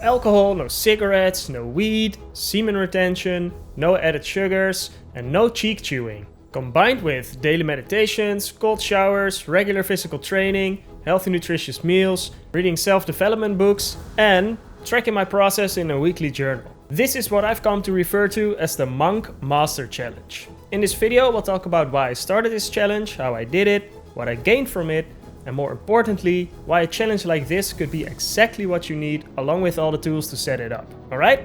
alcohol, no cigarettes, no weed, semen retention, no added sugars, and no cheek chewing. Combined with daily meditations, cold showers, regular physical training, healthy nutritious meals, reading self-development books, and tracking my process in a weekly journal. This is what I've come to refer to as the Monk Master Challenge. In this video, we'll talk about why I started this challenge, how I did it, what I gained from it, and more importantly, why a challenge like this could be exactly what you need, along with all the tools to set it up. Alright,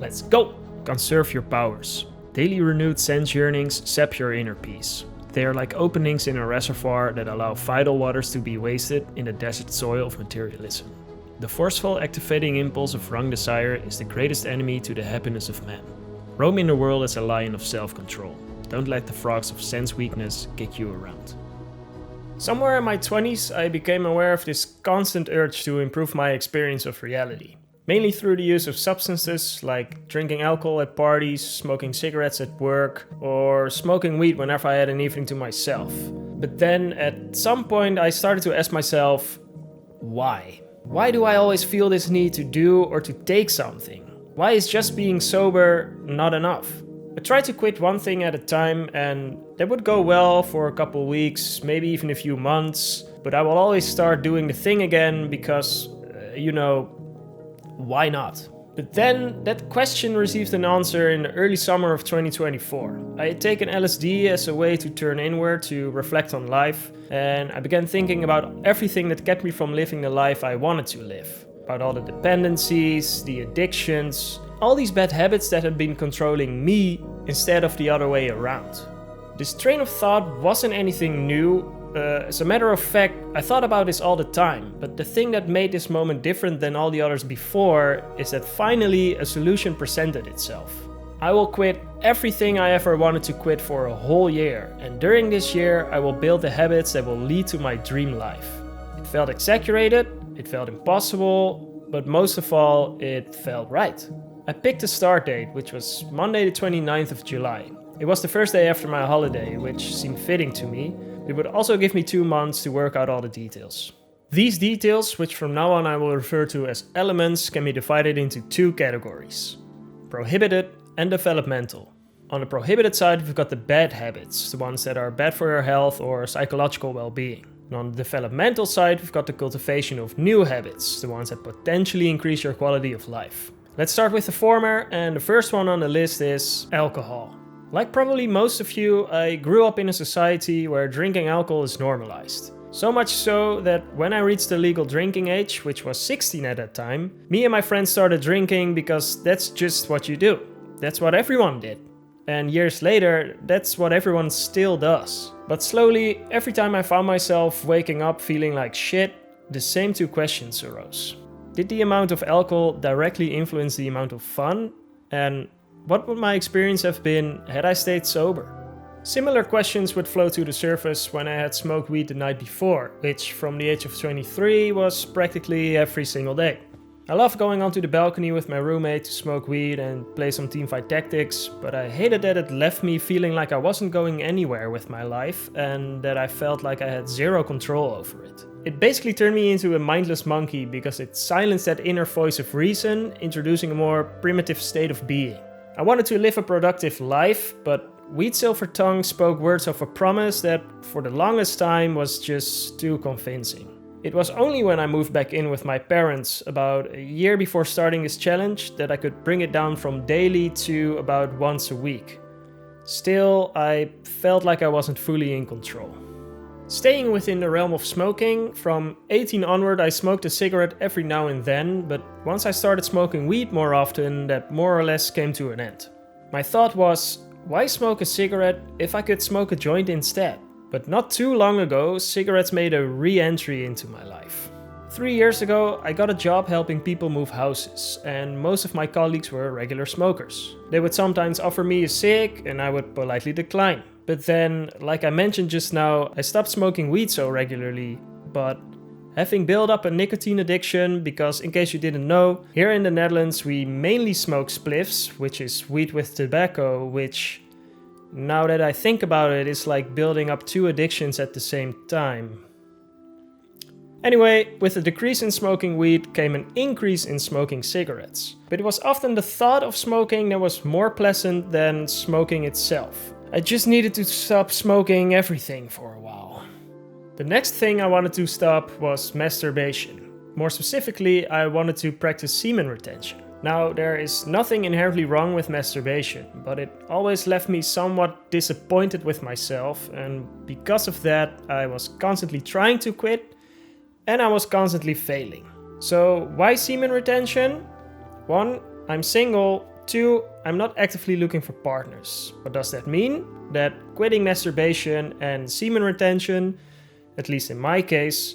let's go! Conserve your powers. Daily renewed sense yearnings sap your inner peace. They are like openings in a reservoir that allow vital waters to be wasted in the desert soil of materialism. The forceful activating impulse of wrong desire is the greatest enemy to the happiness of man. Roam in the world as a lion of self-control. Don't let the frogs of sense weakness kick you around. Somewhere in my 20s, I became aware of this constant urge to improve my experience of reality. Mainly through the use of substances like drinking alcohol at parties, smoking cigarettes at work, or smoking weed whenever I had an evening to myself. But then at some point I started to ask myself, why? Why do I always feel this need to do or to take something? Why is just being sober not enough? I tried to quit one thing at a time and that would go well for a couple weeks, maybe even a few months, but I will always start doing the thing again because, why not? But then that question received an answer in the early summer of 2024. I had taken LSD as a way to turn inward, to reflect on life, and I began thinking about everything that kept me from living the life I wanted to live. About all the dependencies, the addictions, all these bad habits that had been controlling me instead of the other way around. This train of thought wasn't anything new. As a matter of fact, I thought about this all the time, but the thing that made this moment different than all the others before is that finally a solution presented itself. I will quit everything I ever wanted to quit for a whole year, and during this year I will build the habits that will lead to my dream life. It felt exaggerated, it felt impossible, but most of all, it felt right. I picked a start date, which was Monday the 29th of July. It was the first day after my holiday, which seemed fitting to me. It would also give me 2 months to work out all the details. These details, which from now on I will refer to as elements, can be divided into 2 categories: prohibited and developmental. On the prohibited side, we've got the bad habits, the ones that are bad for your health or psychological well-being. And on the developmental side, we've got the cultivation of new habits, the ones that potentially increase your quality of life. Let's start with the former, and the first one on the list is alcohol. Like probably most of you, I grew up in a society where drinking alcohol is normalized. So much so that when I reached the legal drinking age, which was 16 at that time, me and my friends started drinking because that's just what you do. That's what everyone did. And years later, that's what everyone still does. But slowly, every time I found myself waking up feeling like shit, the same 2 questions arose. Did the amount of alcohol directly influence the amount of fun? And what would my experience have been had I stayed sober? Similar questions would float to the surface when I had smoked weed the night before, which from the age of 23 was practically every single day. I loved going onto the balcony with my roommate to smoke weed and play some teamfight tactics, but I hated that it left me feeling like I wasn't going anywhere with my life and that I felt like I had zero control over it. It basically turned me into a mindless monkey because it silenced that inner voice of reason, introducing a more primitive state of being. I wanted to live a productive life, but Weed Silver Tongue spoke words of a promise that for the longest time was just too convincing. It was only when I moved back in with my parents about a year before starting this challenge that I could bring it down from daily to about once a week. Still, I felt like I wasn't fully in control. Staying within the realm of smoking, from 18 onward I smoked a cigarette every now and then, but once I started smoking weed more often, that more or less came to an end. My thought was, why smoke a cigarette if I could smoke a joint instead? But not too long ago, cigarettes made a re-entry into my life. 3 years ago, I got a job helping people move houses, and most of my colleagues were regular smokers. They would sometimes offer me a cig, and I would politely decline. But then, like I mentioned just now, I stopped smoking weed so regularly, but having built up a nicotine addiction, because in case you didn't know, here in the Netherlands we mainly smoke spliffs, which is weed with tobacco, which, now that I think about it, is like building up 2 addictions at the same time. Anyway, with a decrease in smoking weed came an increase in smoking cigarettes. But it was often the thought of smoking that was more pleasant than smoking itself. I just needed to stop smoking everything for a while. The next thing I wanted to stop was masturbation. More specifically, I wanted to practice semen retention. Now, there is nothing inherently wrong with masturbation, but it always left me somewhat disappointed with myself, and because of that, I was constantly trying to quit, and I was constantly failing. So, why semen retention? 1. I'm single. 2. I'm not actively looking for partners. What does that mean? That quitting masturbation and semen retention, at least in my case,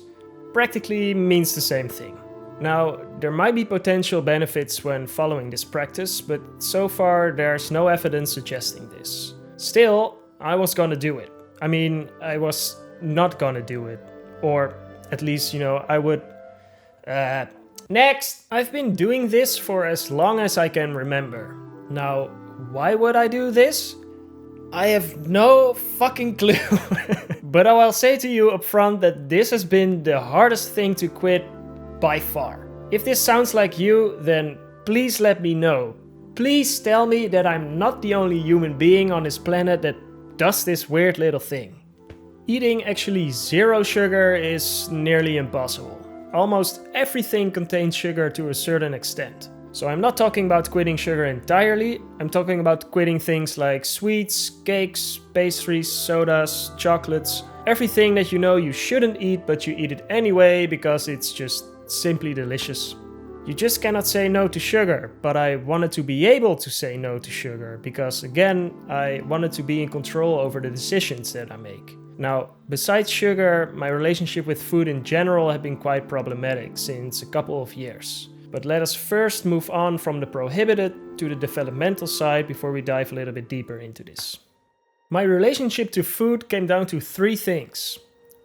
practically means the same thing. Now, there might be potential benefits when following this practice, but so far there's no evidence suggesting this. Still, I was gonna do it. I was not gonna do it. Or at least, I would... Next! I've been doing this for as long as I can remember. Now, why would I do this? I have no fucking clue. But I will say to you up front that this has been the hardest thing to quit by far. If this sounds like you, then please let me know. Please tell me that I'm not the only human being on this planet that does this weird little thing. Eating actually zero sugar is nearly impossible. Almost everything contains sugar to a certain extent. So I'm not talking about quitting sugar entirely, I'm talking about quitting things like sweets, cakes, pastries, sodas, chocolates, everything that you know you shouldn't eat but you eat it anyway because it's just simply delicious. You just cannot say no to sugar, but I wanted to be able to say no to sugar because again, I wanted to be in control over the decisions that I make. Now, besides sugar, my relationship with food in general had been quite problematic since a couple of years. But let us first move on from the prohibited to the developmental side before we dive a little bit deeper into this. My relationship to food came down to 3 things.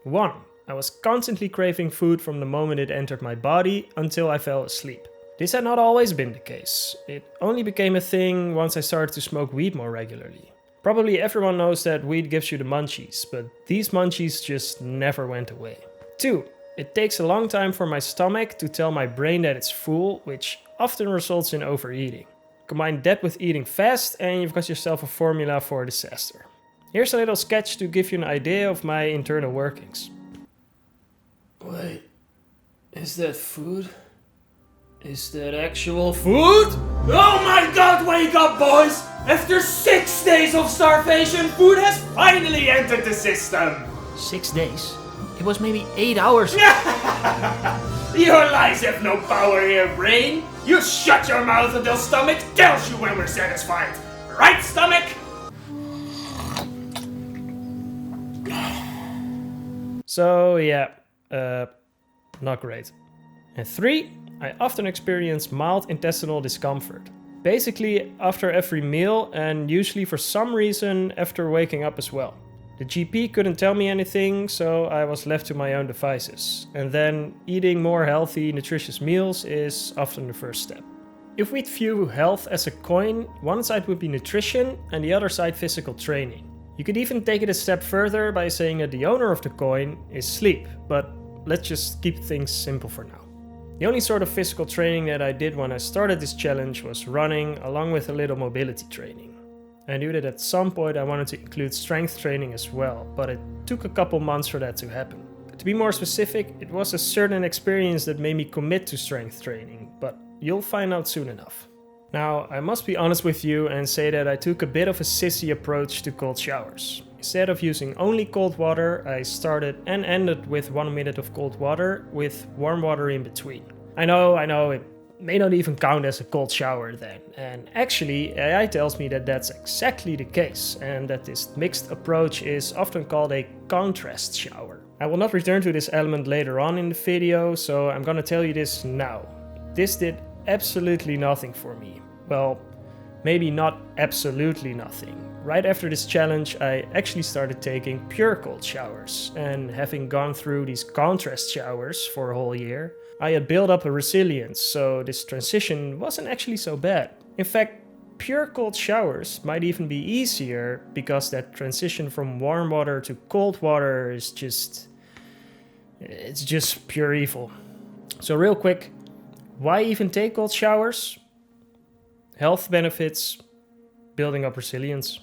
1. I was constantly craving food from the moment it entered my body until I fell asleep. This had not always been the case. It only became a thing once I started to smoke weed more regularly. Probably everyone knows that weed gives you the munchies, but these munchies just never went away. 2. It takes a long time for my stomach to tell my brain that it's full, which often results in overeating. Combine that with eating fast and you've got yourself a formula for disaster. Here's a little sketch to give you an idea of my internal workings. Wait, is that food? Is that actual food? Oh my god, wake up boys! After 6 days of starvation, food has finally entered the system! 6 days? It was maybe 8 hours. Your lies have no power here, brain! You shut your mouth until stomach tells you when we're satisfied! Right, stomach? So yeah, not great. And 3, I often experience mild intestinal discomfort. Basically after every meal and usually for some reason after waking up as well. The GP couldn't tell me anything, so I was left to my own devices. And then eating more healthy, nutritious meals is often the first step. If we'd view health as a coin, one side would be nutrition and the other side physical training. You could even take it a step further by saying that the owner of the coin is sleep, but let's just keep things simple for now. The only sort of physical training that I did when I started this challenge was running, along with a little mobility training. I knew that at some point I wanted to include strength training as well, but it took a couple months for that to happen. To be more specific, it was a certain experience that made me commit to strength training, but you'll find out soon enough. Now, I must be honest with you and say that I took a bit of a sissy approach to cold showers. Instead of using only cold water, I started and ended with 1 minute of cold water with warm water in between. I know, it may not even count as a cold shower then. And actually, AI tells me that that's exactly the case and that this mixed approach is often called a contrast shower. I will not return to this element later on in the video, so I'm gonna tell you this now. This did absolutely nothing for me. Well, maybe not absolutely nothing. Right after this challenge, I actually started taking pure cold showers, and having gone through these contrast showers for a whole year, I had built up a resilience, so this transition wasn't actually so bad. In fact, pure cold showers might even be easier because that transition from warm water to cold water is just... It's just pure evil. So real quick, why even take cold showers? Health benefits, building up resilience.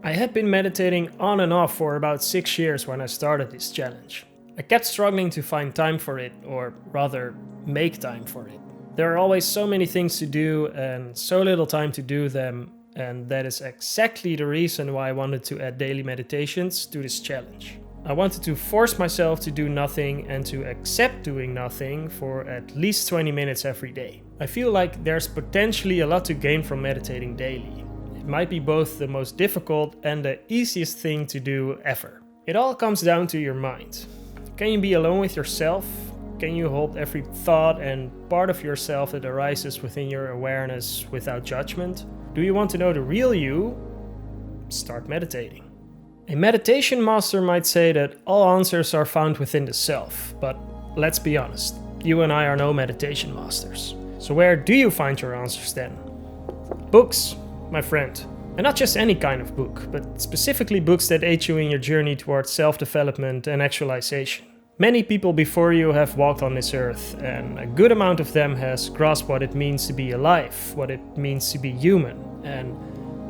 I had been meditating on and off for about 6 years when I started this challenge. I kept struggling to find time for it, or rather, make time for it. There are always so many things to do and so little time to do them, and that is exactly the reason why I wanted to add daily meditations to this challenge. I wanted to force myself to do nothing and to accept doing nothing for at least 20 minutes every day. I feel like there's potentially a lot to gain from meditating daily. It might be both the most difficult and the easiest thing to do ever. It all comes down to your mind. Can you be alone with yourself? Can you hold every thought and part of yourself that arises within your awareness without judgment? Do you want to know the real you? Start meditating. A meditation master might say that all answers are found within the self, but let's be honest, you and I are no meditation masters. So where do you find your answers then? Books, my friend. And not just any kind of book, but specifically books that aid you in your journey towards self-development and actualization. Many people before you have walked on this earth, and a good amount of them has grasped what it means to be alive, what it means to be human, and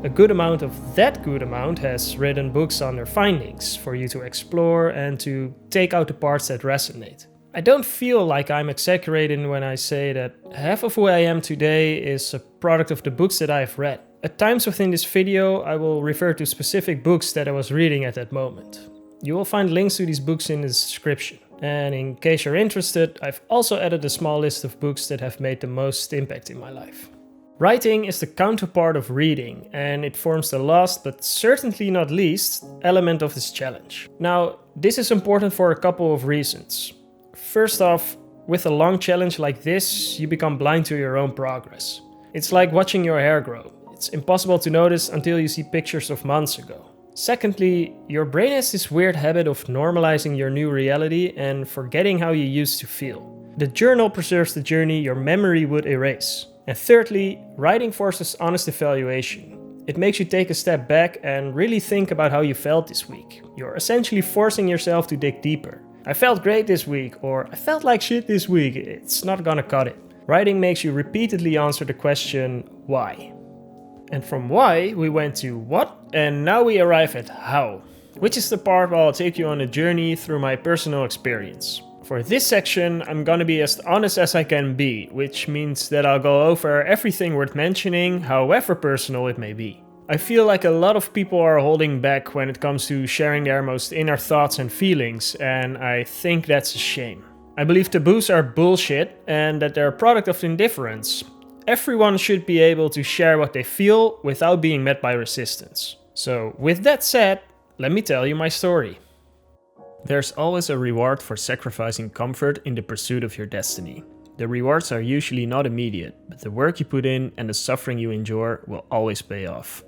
a good amount of that good amount has written books on their findings for you to explore and to take out the parts that resonate. I don't feel like I'm exaggerating when I say that half of who I am today is a product of the books that I have read. At times within this video, I will refer to specific books that I was reading at that moment. You will find links to these books in the description. And in case you're interested, I've also added a small list of books that have made the most impact in my life. Writing is the counterpart of reading, and it forms the last, but certainly not least, element of this challenge. Now, this is important for a couple of reasons. First off, with a long challenge like this, you become blind to your own progress. It's like watching your hair grow. It's impossible to notice until you see pictures of months ago. Secondly, your brain has this weird habit of normalizing your new reality and forgetting how you used to feel. The journal preserves the journey your memory would erase. And thirdly, writing forces honest evaluation. It makes you take a step back and really think about how you felt this week. You're essentially forcing yourself to dig deeper. I felt great this week, or I felt like shit this week. It's not gonna cut it. Writing makes you repeatedly answer the question, why? And from why, we went to what, and now we arrive at how. Which is the part where I'll take you on a journey through my personal experience. For this section, I'm gonna be as honest as I can be, which means that I'll go over everything worth mentioning, however personal it may be. I feel like a lot of people are holding back when it comes to sharing their most inner thoughts and feelings, and I think that's a shame. I believe taboos are bullshit and that they're a product of indifference. Everyone should be able to share what they feel without being met by resistance. So with that said, let me tell you my story. There's always a reward for sacrificing comfort in the pursuit of your destiny. The rewards are usually not immediate, but the work you put in and the suffering you endure will always pay off.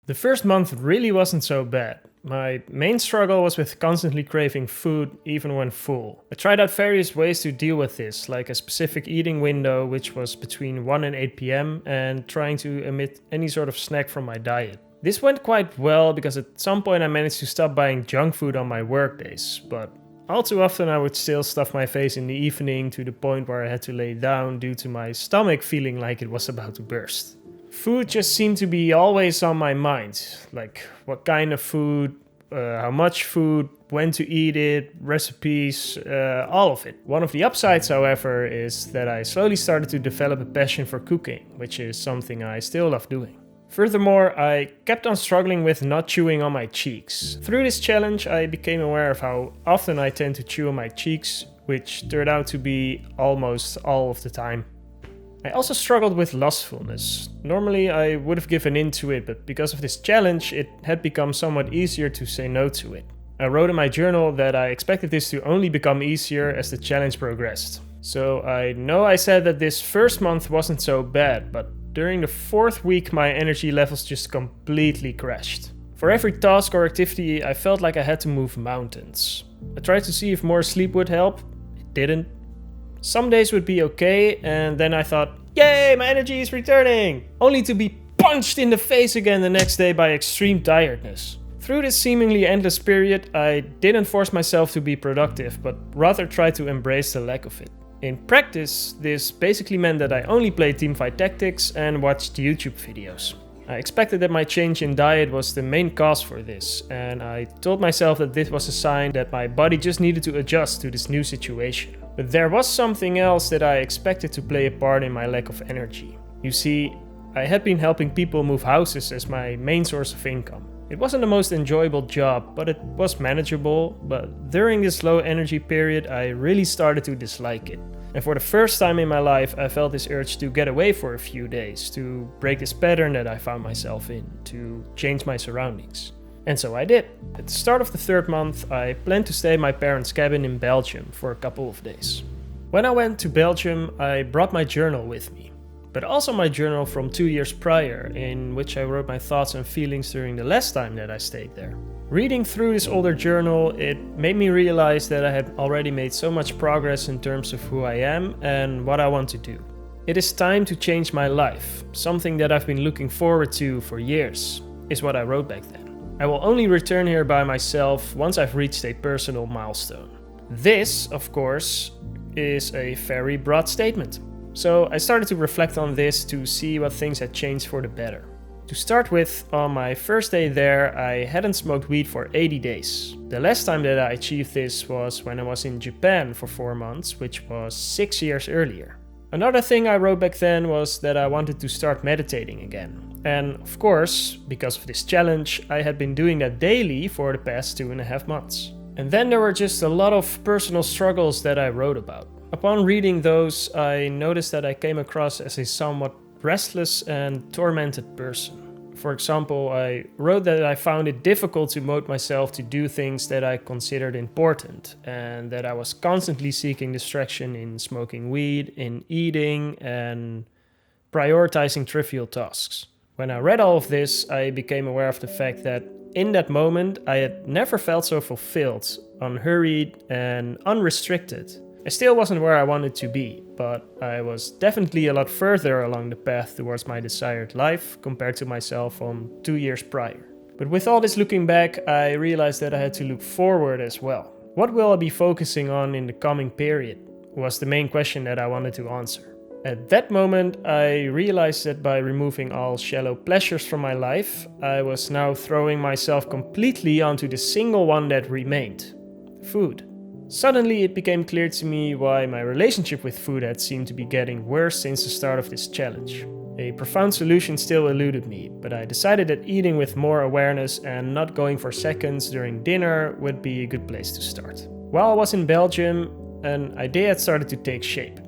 The first month really wasn't so bad. My main struggle was with constantly craving food even when full. I tried out various ways to deal with this, like a specific eating window which was between 1 and 8 p.m. and trying to omit any sort of snack from my diet. This went quite well because at some point I managed to stop buying junk food on my work days, but all too often I would still stuff my face in the evening to the point where I had to lay down due to my stomach feeling like it was about to burst. Food just seemed to be always on my mind, like what kind of food, how much food, when to eat it, recipes, all of it. One of the upsides, however, is that I slowly started to develop a passion for cooking, which is something I still love doing. Furthermore, I kept on struggling with not chewing on my cheeks. Through this challenge, I became aware of how often I tend to chew on my cheeks, which turned out to be almost all of the time. I also struggled with lustfulness. Normally I would have given in to it, but because of this challenge, it had become somewhat easier to say no to it. I wrote in my journal that I expected this to only become easier as the challenge progressed. So I know I said that this first month wasn't so bad, but during the 4th week my energy levels just completely crashed. For every task or activity I felt like I had to move mountains. I tried to see if more sleep would help. It didn't. Some days would be okay, and then I thought, yay, my energy is returning! Only to be punched in the face again the next day by extreme tiredness. Through this seemingly endless period, I didn't force myself to be productive, but rather tried to embrace the lack of it. In practice, this basically meant that I only played Teamfight Tactics and watched YouTube videos. I expected that my change in diet was the main cause for this, and I told myself that this was a sign that my body just needed to adjust to this new situation. But there was something else that I expected to play a part in my lack of energy. You see, I had been helping people move houses as my main source of income. It wasn't the most enjoyable job, but it was manageable. But during this low energy period, I really started to dislike it. And for the first time in my life, I felt this urge to get away for a few days, to break this pattern that I found myself in, to change my surroundings. And so I did. At the start of the third month, I planned to stay at my parents' cabin in Belgium for a couple of days. When I went to Belgium, I brought my journal with me, but also my journal from 2 years prior, in which I wrote my thoughts and feelings during the last time that I stayed there. Reading through this older journal, it made me realize that I had already made so much progress in terms of who I am and what I want to do. It is time to change my life, something that I've been looking forward to for years, is what I wrote back then. I will only return here by myself once I've reached a personal milestone. This, of course, is a very broad statement. So I started to reflect on this to see what things had changed for the better. To start with, on my first day there, I hadn't smoked weed for 80 days. The last time that I achieved this was when I was in Japan for 4 months, which was 6 years earlier. Another thing I wrote back then was that I wanted to start meditating again. And of course, because of this challenge, I had been doing that daily for the past 2.5 months. And then there were just a lot of personal struggles that I wrote about. Upon reading those, I noticed that I came across as a somewhat restless and tormented person. For example, I wrote that I found it difficult to motivate myself to do things that I considered important, and that I was constantly seeking distraction in smoking weed, in eating, and prioritizing trivial tasks. When I read all of this, I became aware of the fact that in that moment, I had never felt so fulfilled, unhurried, and unrestricted. I still wasn't where I wanted to be, but I was definitely a lot further along the path towards my desired life compared to myself from 2 years prior. But with all this looking back, I realized that I had to look forward as well. What will I be focusing on in the coming period? Was the main question that I wanted to answer. At that moment, I realized that by removing all shallow pleasures from my life, I was now throwing myself completely onto the single one that remained: food. Suddenly it became clear to me why my relationship with food had seemed to be getting worse since the start of this challenge. A profound solution still eluded me, but I decided that eating with more awareness and not going for seconds during dinner would be a good place to start. While I was in Belgium, an idea had started to take shape.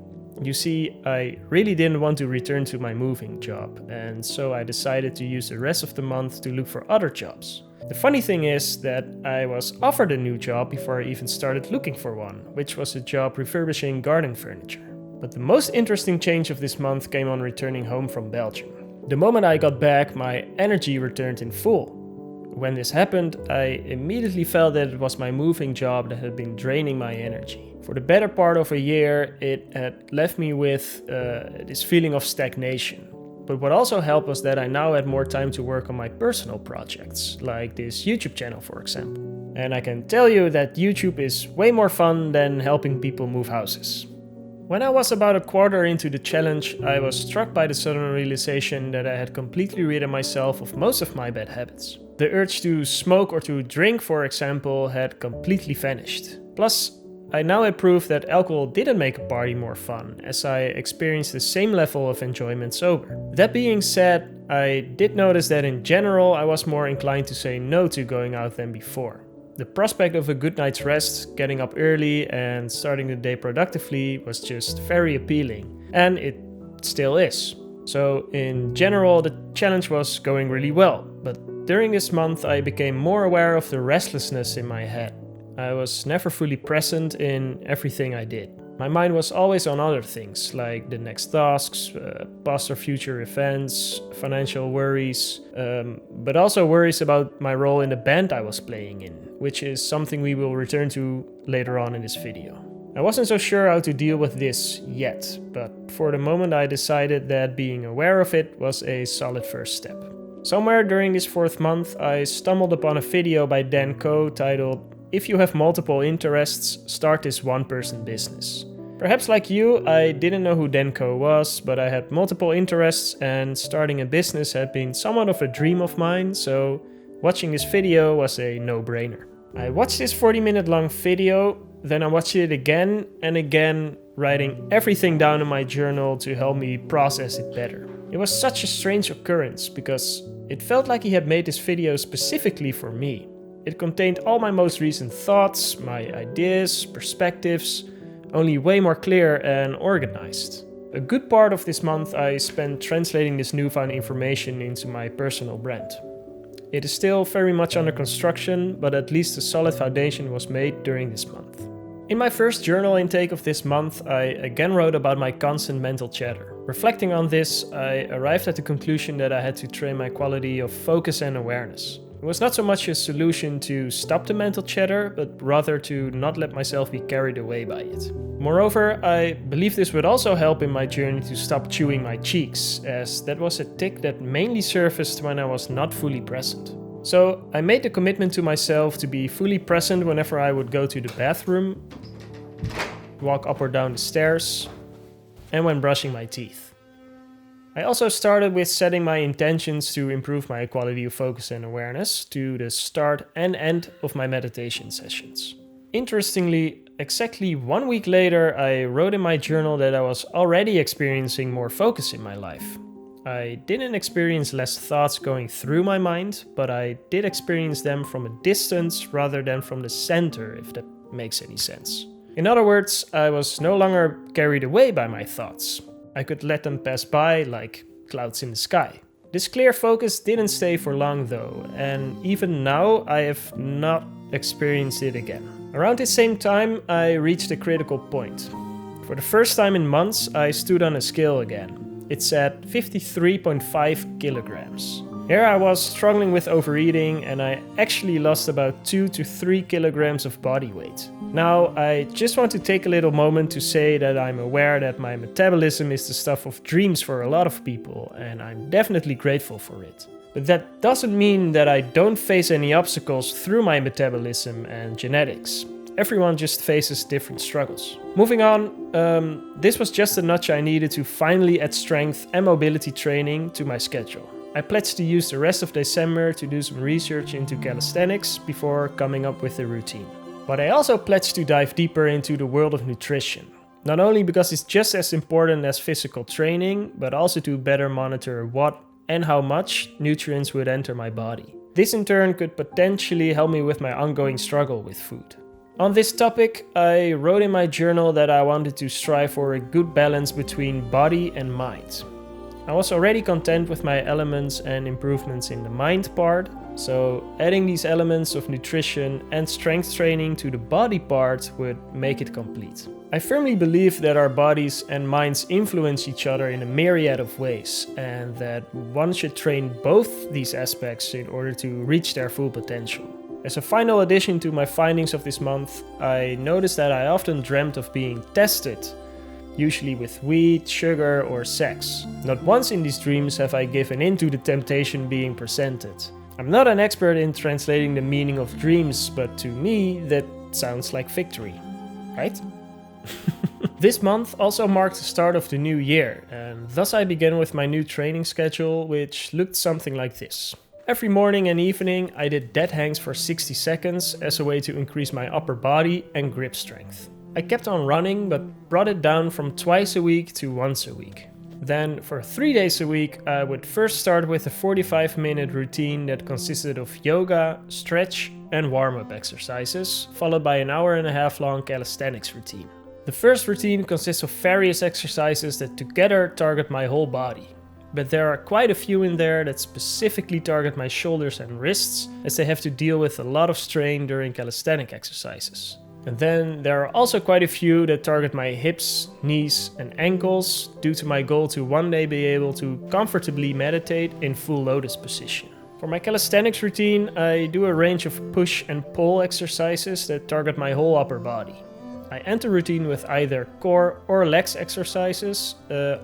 You see, I really didn't want to return to my moving job, and so I decided to use the rest of the month to look for other jobs. The funny thing is that I was offered a new job before I even started looking for one, which was a job refurbishing garden furniture. But the most interesting change of this month came on returning home from Belgium. The moment I got back, my energy returned in full. When this happened, I immediately felt that it was my moving job that had been draining my energy. For the better part of a year, it had left me with this feeling of stagnation. But what also helped was that I now had more time to work on my personal projects, like this YouTube channel, for example. And I can tell you that YouTube is way more fun than helping people move houses. When I was about a quarter into the challenge, I was struck by the sudden realization that I had completely rid myself of most of my bad habits. The urge to smoke or to drink, for example, had completely vanished. Plus, I now had proof that alcohol didn't make a party more fun, as I experienced the same level of enjoyment sober. That being said, I did notice that in general I was more inclined to say no to going out than before. The prospect of a good night's rest, getting up early and starting the day productively was just very appealing, and it still is. So in general the challenge was going really well, but during this month I became more aware of the restlessness in my head. I was never fully present in everything I did. My mind was always on other things, like the next tasks, past or future events, financial worries, but also worries about my role in the band I was playing in, which is something we will return to later on in this video. I wasn't so sure how to deal with this yet, but for the moment I decided that being aware of it was a solid first step. Somewhere during this 4th month, I stumbled upon a video by Dan Coe titled, "If you have multiple interests, start this one-person business." Perhaps like you, I didn't know who Dan Coe was, but I had multiple interests and starting a business had been somewhat of a dream of mine, so watching this video was a no-brainer. I watched this 40-minute long video, then I watched it again and again, writing everything down in my journal to help me process it better. It was such a strange occurrence because it felt like he had made this video specifically for me. It contained all my most recent thoughts, my ideas, perspectives, only way more clear and organized. A good part of this month I spent translating this newfound information into my personal brand. It is still very much under construction, but at least a solid foundation was made during this month. In my first journal intake of this month, I again wrote about my constant mental chatter. Reflecting on this, I arrived at the conclusion that I had to train my quality of focus and awareness. It was not so much a solution to stop the mental chatter, but rather to not let myself be carried away by it. Moreover, I believe this would also help in my journey to stop chewing my cheeks, as that was a tic that mainly surfaced when I was not fully present. So I made the commitment to myself to be fully present whenever I would go to the bathroom, walk up or down the stairs, and when brushing my teeth. I also started with setting my intentions to improve my quality of focus and awareness to the start and end of my meditation sessions. Interestingly, exactly 1 week later, I wrote in my journal that I was already experiencing more focus in my life. I didn't experience less thoughts going through my mind, but I did experience them from a distance rather than from the center, if that makes any sense. In other words, I was no longer carried away by my thoughts. I could let them pass by like clouds in the sky. This clear focus didn't stay for long though, and even now I have not experienced it again. Around the same time, I reached a critical point. For the first time in months, I stood on a scale again. It's at 53.5 kilograms. Here I was struggling with overeating and I actually lost about 2 to 3 kilograms of body weight. Now, I just want to take a little moment to say that I'm aware that my metabolism is the stuff of dreams for a lot of people, and I'm definitely grateful for it. But that doesn't mean that I don't face any obstacles through my metabolism and genetics. Everyone just faces different struggles. Moving on, this was just a nudge I needed to finally add strength and mobility training to my schedule. I pledged to use the rest of December to do some research into calisthenics before coming up with a routine. But I also pledged to dive deeper into the world of nutrition. Not only because it's just as important as physical training, but also to better monitor what and how much nutrients would enter my body. This in turn could potentially help me with my ongoing struggle with food. On this topic, I wrote in my journal that I wanted to strive for a good balance between body and mind. I was already content with my elements and improvements in the mind part, so adding these elements of nutrition and strength training to the body part would make it complete. I firmly believe that our bodies and minds influence each other in a myriad of ways, and that one should train both these aspects in order to reach their full potential. As a final addition to my findings of this month, I noticed that I often dreamt of being tested, usually with weed, sugar, or sex. Not once in these dreams have I given in to the temptation being presented. I'm not an expert in translating the meaning of dreams, but to me that sounds like victory, right? This month also marked the start of the new year, and thus I began with my new training schedule, which looked something like this. Every morning and evening I did dead hangs for 60 seconds as a way to increase my upper body and grip strength. I kept on running, but brought it down from twice a week to once a week. Then for 3 days a week I would first start with a 45-minute routine that consisted of yoga, stretch and warm-up exercises, followed by an hour-and-a-half long calisthenics routine. The first routine consists of various exercises that together target my whole body. But there are quite a few in there that specifically target my shoulders and wrists, as they have to deal with a lot of strain during calisthenic exercises. And then there are also quite a few that target my hips, knees and ankles, due to my goal to one day be able to comfortably meditate in full lotus position. For my calisthenics routine, I do a range of push and pull exercises that target my whole upper body. I end the routine with either core or legs exercises,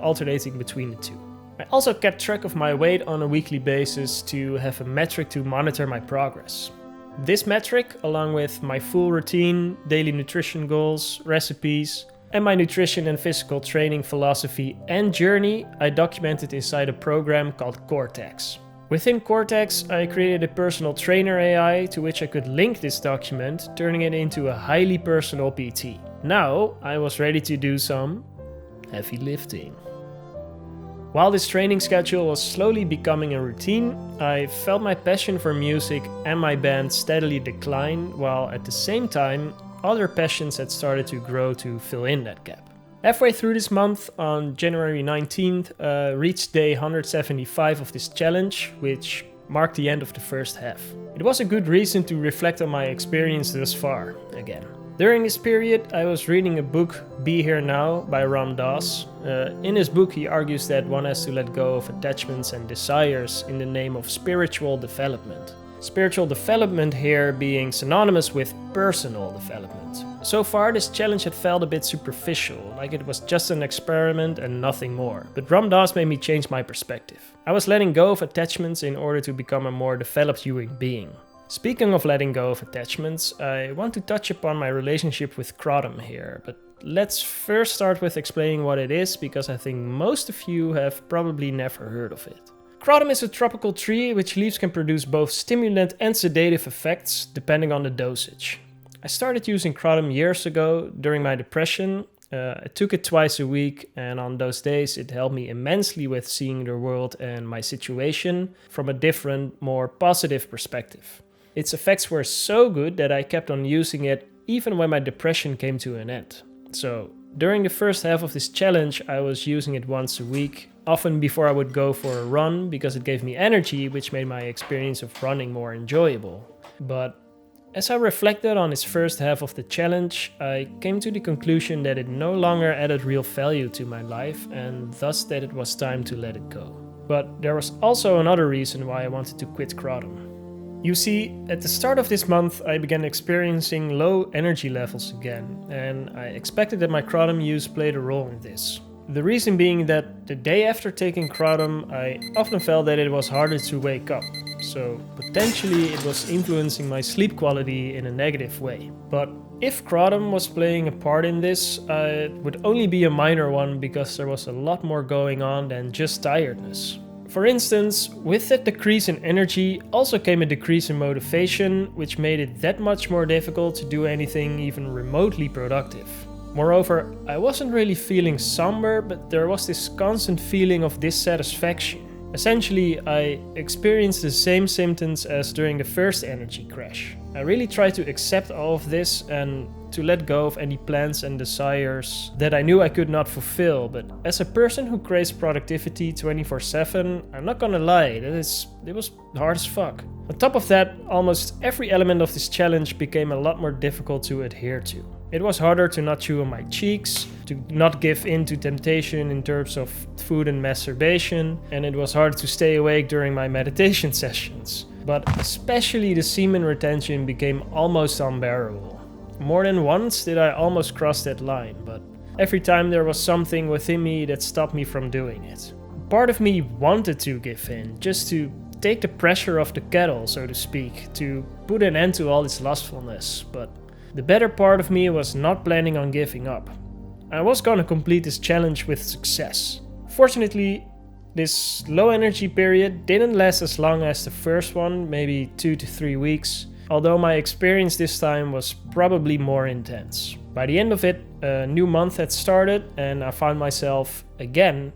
alternating between the two. I also kept track of my weight on a weekly basis to have a metric to monitor my progress. This metric, along with my full routine, daily nutrition goals, recipes, and my nutrition and physical training philosophy and journey, I documented inside a program called Cortex. Within Cortex, I created a personal trainer AI to which I could link this document, turning it into a highly personal PT. Now, I was ready to do some heavy lifting. While this training schedule was slowly becoming a routine, I felt my passion for music and my band steadily decline, while at the same time, other passions had started to grow to fill in that gap. Halfway through this month, on January 19th, reached day 175 of this challenge, which marked the end of the first half. It was a good reason to reflect on my experience thus far, again. During this period, I was reading a book, Be Here Now, by Ram Dass. In his book, he argues that one has to let go of attachments and desires in the name of spiritual development. Spiritual development here being synonymous with personal development. So far, this challenge had felt a bit superficial, like it was just an experiment and nothing more. But Ram Dass made me change my perspective. I was letting go of attachments in order to become a more developed human being. Speaking of letting go of attachments, I want to touch upon my relationship with kratom here, but let's first start with explaining what it is, because I think most of you have probably never heard of it. Kratom is a tropical tree which leaves can produce both stimulant and sedative effects depending on the dosage. I started using kratom years ago during my depression. I took it twice a week, and on those days it helped me immensely with seeing the world and my situation from a different, more positive perspective. Its effects were so good that I kept on using it even when my depression came to an end. So, during the first half of this challenge, I was using it once a week, often before I would go for a run, because it gave me energy, which made my experience of running more enjoyable. But as I reflected on this first half of the challenge, I came to the conclusion that it no longer added real value to my life, and thus that it was time to let it go. But there was also another reason why I wanted to quit kratom. You see, at the start of this month, I began experiencing low energy levels again, and I expected that my kratom use played a role in this. The reason being that the day after taking kratom, I often felt that it was harder to wake up, so potentially it was influencing my sleep quality in a negative way. But if kratom was playing a part in this, it would only be a minor one, because there was a lot more going on than just tiredness. For instance, with that decrease in energy also came a decrease in motivation, which made it that much more difficult to do anything even remotely productive. Moreover, I wasn't really feeling somber, but there was this constant feeling of dissatisfaction. Essentially, I experienced the same symptoms as during the first energy crash. I really tried to accept all of this and to let go of any plans and desires that I knew I could not fulfill, but as a person who craves productivity 24/7, I'm not gonna lie, it was hard as fuck. On top of that, almost every element of this challenge became a lot more difficult to adhere to. It was harder to not chew on my cheeks, to not give in to temptation in terms of food and masturbation, and it was hard to stay awake during my meditation sessions. But especially the semen retention became almost unbearable. More than once did I almost cross that line, but every time there was something within me that stopped me from doing it. Part of me wanted to give in, just to take the pressure off the kettle, so to speak, to put an end to all this lustfulness, but the better part of me was not planning on giving up. I was gonna complete this challenge with success. Fortunately, this low energy period didn't last as long as the first one, maybe 2 to 3 weeks, although my experience this time was probably more intense. By the end of it, a new month had started, and I found myself again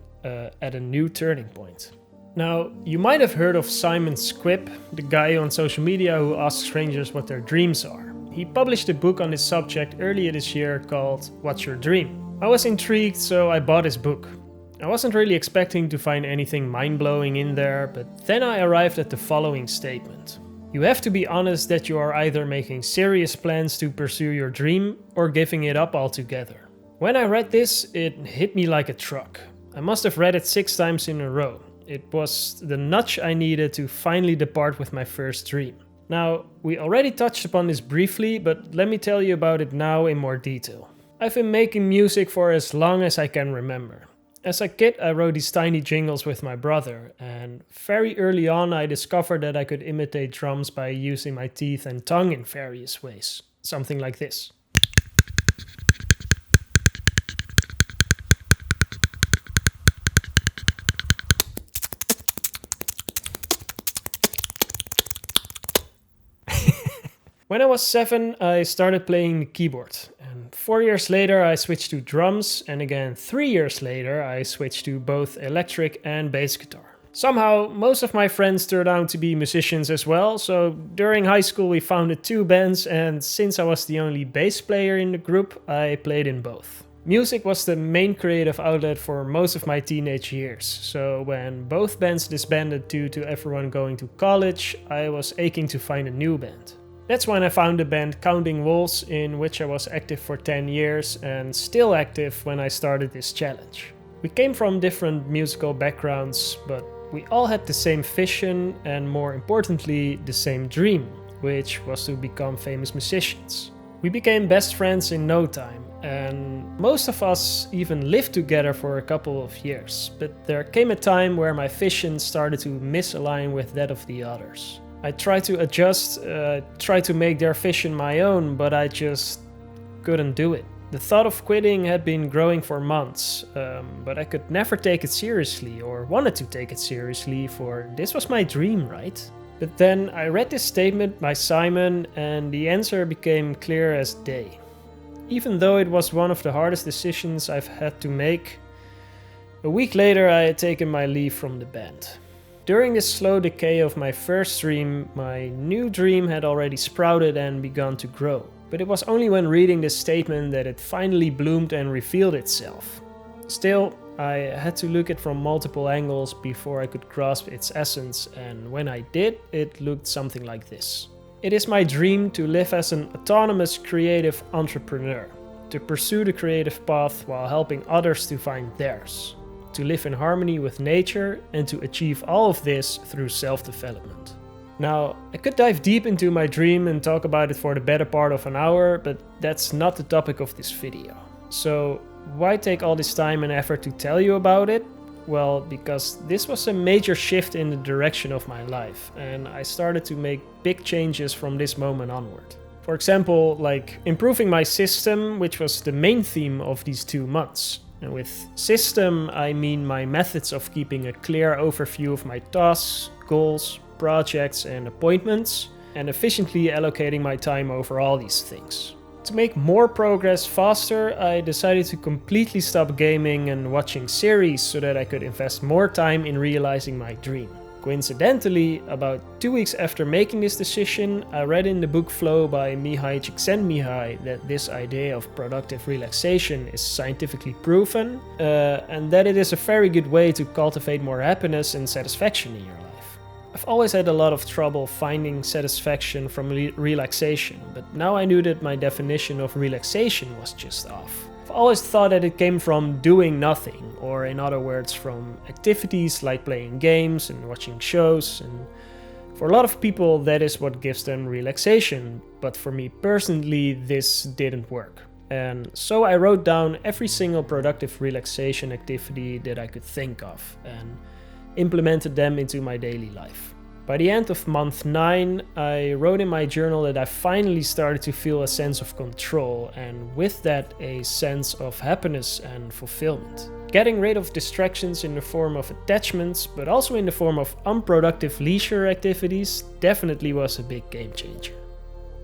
at a new turning point. Now, you might have heard of Simon Squibb, the guy on social media who asks strangers what their dreams are. He published a book on this subject earlier this year called What's Your Dream? I was intrigued, so I bought his book. I wasn't really expecting to find anything mind-blowing in there, but then I arrived at the following statement. You have to be honest that you are either making serious plans to pursue your dream or giving it up altogether. When I read this, it hit me like a truck. I must have read it 6 times in a row. It was the nudge I needed to finally depart with my first dream. Now, we already touched upon this briefly, but let me tell you about it now in more detail. I've been making music for as long as I can remember. As a kid, I wrote these tiny jingles with my brother, and very early on I discovered that I could imitate drums by using my teeth and tongue in various ways. Something like this. When I was 7, I started playing the keyboard, and 4 years later I switched to drums, and again 3 years later I switched to both electric and bass guitar. Somehow, most of my friends turned out to be musicians as well, so during high school we founded 2 bands, and since I was the only bass player in the group, I played in both. Music was the main creative outlet for most of my teenage years, so when both bands disbanded due to everyone going to college, I was aching to find a new band. That's when I found the band Counting Wolves, in which I was active for 10 years and still active when I started this challenge. We came from different musical backgrounds, but we all had the same vision and, more importantly, the same dream, which was to become famous musicians. We became best friends in no time, and most of us even lived together for a couple of years, but there came a time where my vision started to misalign with that of the others. I tried to adjust, tried to make their vision my own, but I just couldn't do it. The thought of quitting had been growing for months, but I could never take it seriously or wanted to take it seriously, for this was my dream, right? But then I read this statement by Simon and the answer became clear as day. Even though it was one of the hardest decisions I've had to make, a week later I had taken my leave from the band. During this slow decay of my first dream, my new dream had already sprouted and begun to grow. But it was only when reading this statement that it finally bloomed and revealed itself. Still, I had to look at it from multiple angles before I could grasp its essence, and when I did, it looked something like this. It is my dream to live as an autonomous creative entrepreneur, to pursue the creative path while helping others to find theirs, to live in harmony with nature, and to achieve all of this through self-development. Now, I could dive deep into my dream and talk about it for the better part of an hour, but that's not the topic of this video. So, why take all this time and effort to tell you about it? Well, because this was a major shift in the direction of my life, and I started to make big changes from this moment onward. For example, like improving my system, which was the main theme of these 2 months. And with system, I mean my methods of keeping a clear overview of my tasks, goals, projects and appointments, and efficiently allocating my time over all these things. To make more progress faster, I decided to completely stop gaming and watching series so that I could invest more time in realizing my dream. Coincidentally, about 2 weeks after making this decision, I read in the book Flow by Mihai Csikszentmihalyi that this idea of productive relaxation is scientifically proven, and that it is a very good way to cultivate more happiness and satisfaction in your life. I've always had a lot of trouble finding satisfaction from relaxation, but now I knew that my definition of relaxation was just off. I've always thought that it came from doing nothing, or in other words, from activities like playing games and watching shows, and for a lot of people that is what gives them relaxation, but for me personally this didn't work. And so I wrote down every single productive relaxation activity that I could think of and implemented them into my daily life. By the end of month 9, I wrote in my journal that I finally started to feel a sense of control, and with that a sense of happiness and fulfillment. Getting rid of distractions in the form of attachments, but also in the form of unproductive leisure activities, definitely was a big game changer.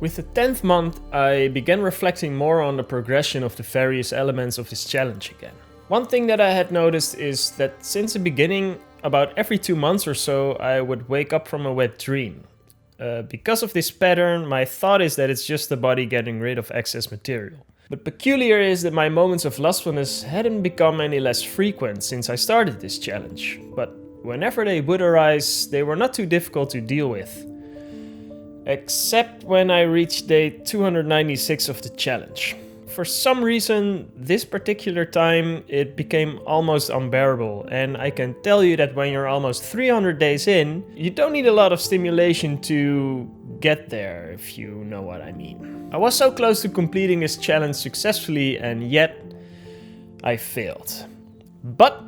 With the 10th month, I began reflecting more on the progression of the various elements of this challenge again. One thing that I had noticed is that since the beginning, about every 2 months or so, I would wake up from a wet dream. Because of this pattern, my thought is that it's just the body getting rid of excess material. But peculiar is that my moments of lustfulness hadn't become any less frequent since I started this challenge. But whenever they would arise, they were not too difficult to deal with. Except when I reached day 296 of the challenge. For some reason, this particular time, it became almost unbearable, and I can tell you that when you're almost 300 days in, you don't need a lot of stimulation to get there, if you know what I mean. I was so close to completing this challenge successfully, and yet I failed. But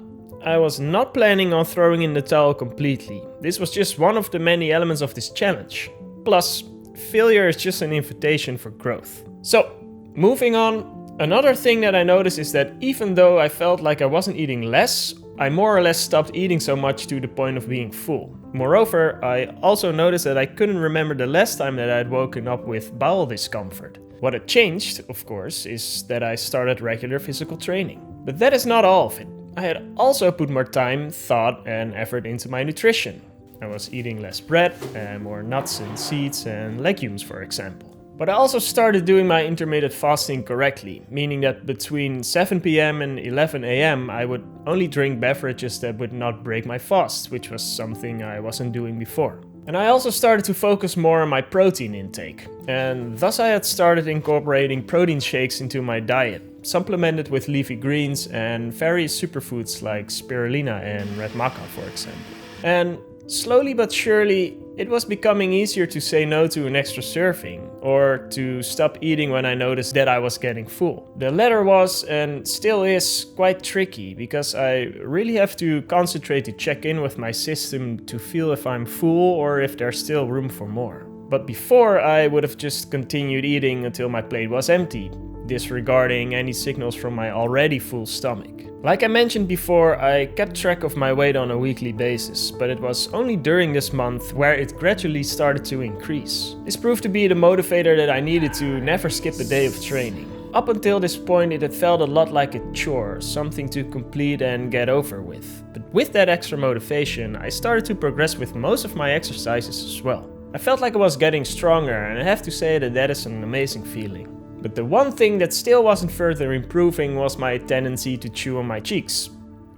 I was not planning on throwing in the towel completely. This was just one of the many elements of this challenge. Plus, failure is just an invitation for growth. So, moving on, another thing that I noticed is that even though I felt like I wasn't eating less, I more or less stopped eating so much to the point of being full. Moreover, I also noticed that I couldn't remember the last time that I had woken up with bowel discomfort. What had changed, of course, is that I started regular physical training. But that is not all of it. I had also put more time, thought and effort into my nutrition. I was eating less bread and more nuts and seeds and legumes, for example. But I also started doing my intermittent fasting correctly, meaning that between 7 p.m. and 11 a.m. I would only drink beverages that would not break my fast, which was something I wasn't doing before. And I also started to focus more on my protein intake, and thus I had started incorporating protein shakes into my diet, supplemented with leafy greens and various superfoods like spirulina and red maca, for example. And slowly but surely, it was becoming easier to say no to an extra serving or to stop eating when I noticed that I was getting full. The latter was and still is quite tricky because I really have to concentrate to check in with my system to feel if I'm full or if there's still room for more. But before, I would have just continued eating until my plate was empty, disregarding any signals from my already full stomach. Like I mentioned before, I kept track of my weight on a weekly basis, but it was only during this month where it gradually started to increase. This proved to be the motivator that I needed to never skip a day of training. Up until this point, it had felt a lot like a chore, something to complete and get over with. But with that extra motivation, I started to progress with most of my exercises as well. I felt like I was getting stronger, and I have to say that is an amazing feeling. But the one thing that still wasn't further improving was my tendency to chew on my cheeks.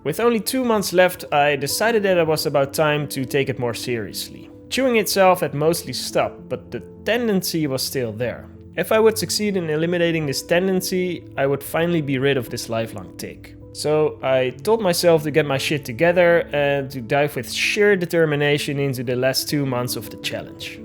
With only 2 months left, I decided that it was about time to take it more seriously. Chewing itself had mostly stopped, but the tendency was still there. If I would succeed in eliminating this tendency, I would finally be rid of this lifelong tic. So I told myself to get my shit together and to dive with sheer determination into the last 2 months of the challenge.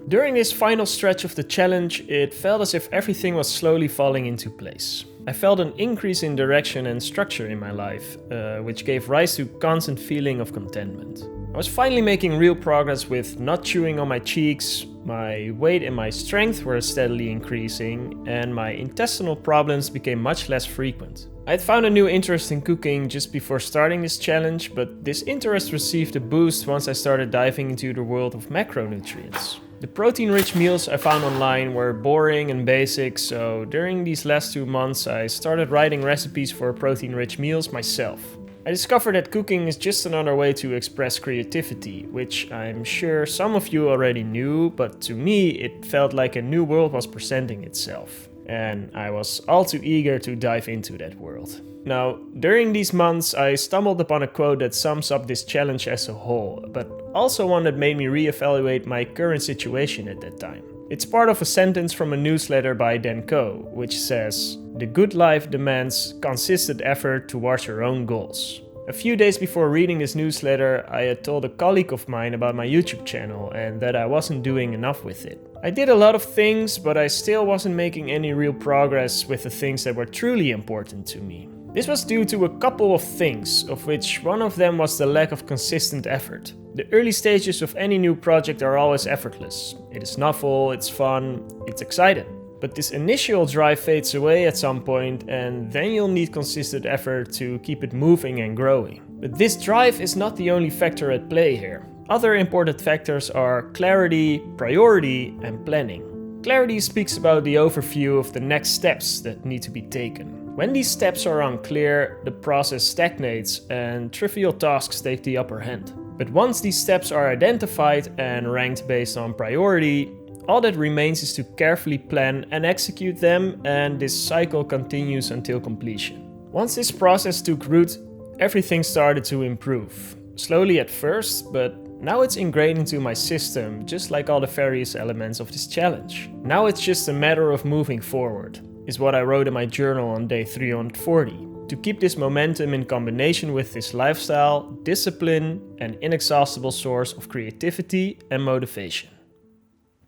During this final stretch of the challenge, it felt as if everything was slowly falling into place. I felt an increase in direction and structure in my life, which gave rise to a constant feeling of contentment. I was finally making real progress with not chewing on my cheeks, my weight and my strength were steadily increasing, and my intestinal problems became much less frequent. I had found a new interest in cooking just before starting this challenge, but this interest received a boost once I started diving into the world of macronutrients. The protein-rich meals I found online were boring and basic, so during these last 2 months I started writing recipes for protein-rich meals myself. I discovered that cooking is just another way to express creativity, which I'm sure some of you already knew, but to me it felt like a new world was presenting itself. And I was all too eager to dive into that world. Now, during these months I stumbled upon a quote that sums up this challenge as a whole, but also one that made me reevaluate my current situation at that time. It's part of a sentence from a newsletter by Dan Coe, which says, "The good life demands consistent effort towards your own goals." A few days before reading this newsletter, I had told a colleague of mine about my YouTube channel and that I wasn't doing enough with it. I did a lot of things, but I still wasn't making any real progress with the things that were truly important to me. This was due to a couple of things, of which one of them was the lack of consistent effort. The early stages of any new project are always effortless. It is novel, it's fun, it's exciting. But this initial drive fades away at some point, and then you'll need consistent effort to keep it moving and growing. But this drive is not the only factor at play here. Other important factors are clarity, priority, and planning. Clarity speaks about the overview of the next steps that need to be taken. When these steps are unclear, the process stagnates and trivial tasks take the upper hand. But once these steps are identified and ranked based on priority, all that remains is to carefully plan and execute them, and this cycle continues until completion. Once this process took root, everything started to improve. Slowly at first, but now it's ingrained into my system, just like all the various elements of this challenge. Now it's just a matter of moving forward, is what I wrote in my journal on day 340. To keep this momentum in combination with this lifestyle, discipline, and inexhaustible source of creativity and motivation.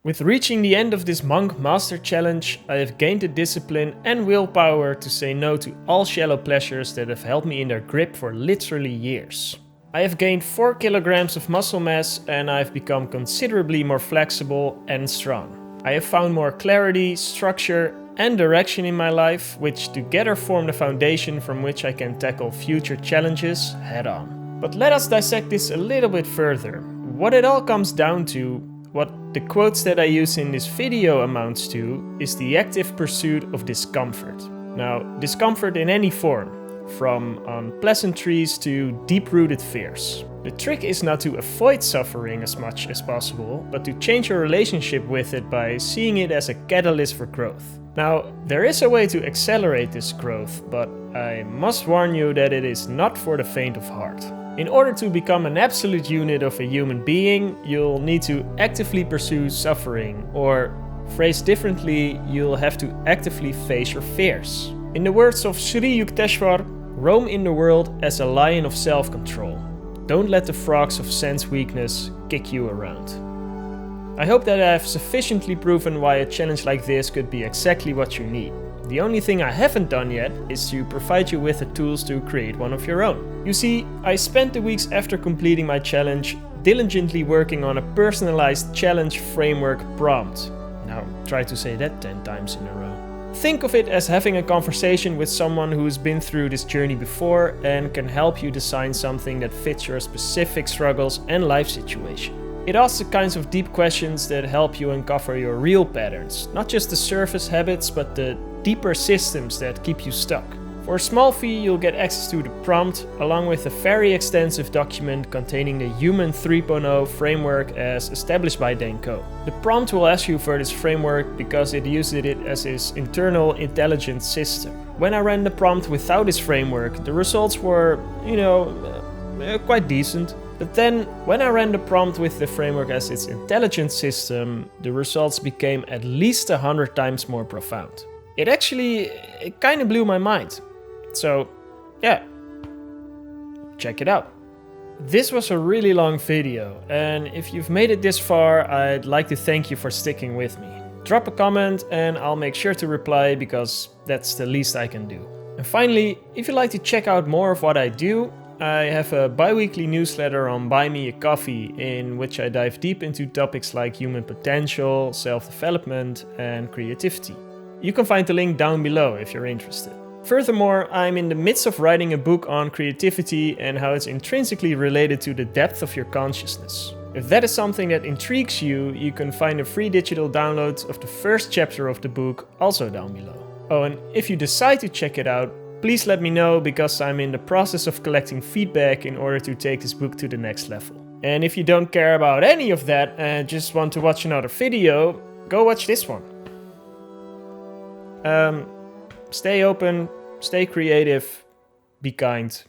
With reaching the end of this Monk Master Challenge, I have gained the discipline and willpower to say no to all shallow pleasures that have held me in their grip for literally years. I have gained 4 kilograms of muscle mass and I've become considerably more flexible and strong. I have found more clarity, structure and direction in my life, which together form the foundation from which I can tackle future challenges head on. But let us dissect this a little bit further. What it all comes down to, what the quotes that I use in this video amounts to, is the active pursuit of discomfort. Now, discomfort in any form, from unpleasantries to deep-rooted fears. The trick is not to avoid suffering as much as possible, but to change your relationship with it by seeing it as a catalyst for growth. Now, there is a way to accelerate this growth, but I must warn you that it is not for the faint of heart. In order to become an absolute unit of a human being, you'll need to actively pursue suffering, or phrased differently, you'll have to actively face your fears. In the words of Sri Yukteswar, roam in the world as a lion of self-control. Don't let the frogs of sense weakness kick you around. I hope that I have sufficiently proven why a challenge like this could be exactly what you need. The only thing I haven't done yet is to provide you with the tools to create one of your own. You see, I spent the weeks after completing my challenge diligently working on a personalized challenge framework prompt. Now, try to say that 10 times in a row. Think of it as having a conversation with someone who's been through this journey before and can help you design something that fits your specific struggles and life situation. It asks the kinds of deep questions that help you uncover your real patterns, not just the surface habits, but the deeper systems that keep you stuck. For a small fee, you'll get access to the prompt, along with a very extensive document containing the Human 3.0 framework as established by Dane Coe. The prompt will ask you for this framework because it uses it as his internal intelligence system. When I ran the prompt without this framework, the results were, quite decent. But then, when I ran the prompt with the framework as its intelligence system, the results became at least 100 times more profound. It kind of blew my mind. So, yeah, check it out. This was a really long video, and if you've made it this far, I'd like to thank you for sticking with me. Drop a comment and I'll make sure to reply because that's the least I can do. And finally, if you'd like to check out more of what I do, I have a bi-weekly newsletter on Buy Me a Coffee in which I dive deep into topics like human potential, self-development and creativity. You can find the link down below if you're interested. Furthermore, I'm in the midst of writing a book on creativity and how it's intrinsically related to the depth of your consciousness. If that is something that intrigues you, you can find a free digital download of the first chapter of the book also down below. Oh, and if you decide to check it out, please let me know because I'm in the process of collecting feedback in order to take this book to the next level. And if you don't care about any of that and just want to watch another video, go watch this one. Stay open, stay creative, be kind.